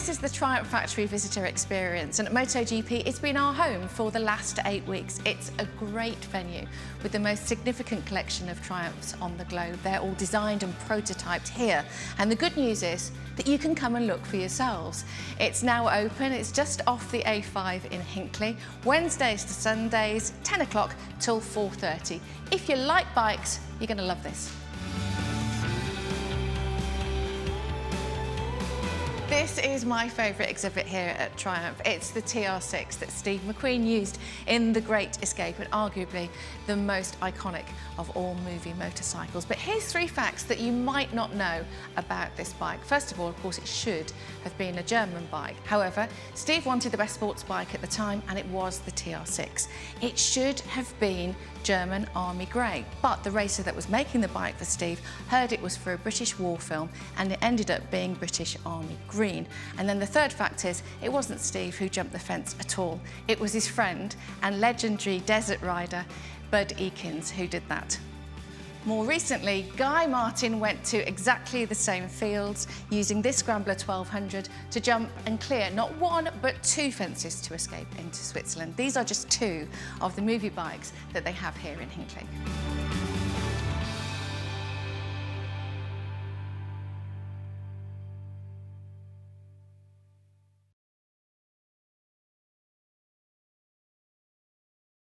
This is the Triumph Factory Visitor Experience, and at MotoGP it's been our home for the last 8 weeks. It's a great venue with the most significant collection of Triumphs on the globe. They're all designed and prototyped here, and the good news is that you can come and look for yourselves. It's now open, it's just off the A5 in Hinckley, Wednesdays to Sundays, 10 o'clock till 4:30. If you like bikes, you're going to love this. This is my favourite exhibit here at Triumph. It's the TR6 that Steve McQueen used in The Great Escape, and arguably the most iconic of all movie motorcycles. But here's 3 facts that you might not know about this bike. First of all, of course, it should have been a German bike. However, Steve wanted the best sports bike at the time, and it was the TR6. It should have been German Army Grey, but the racer that was making the bike for Steve heard it was for a British war film, and it ended up being British Army Green. And then the third fact is, it wasn't Steve who jumped the fence at all. It was his friend and legendary desert rider, Bud Ekins, who did that. More recently, Guy Martin went to exactly the same fields using this Scrambler 1200 to jump and clear not 1 but 2 fences to escape into Switzerland. These are just 2 of the movie bikes that they have here in Hinckley.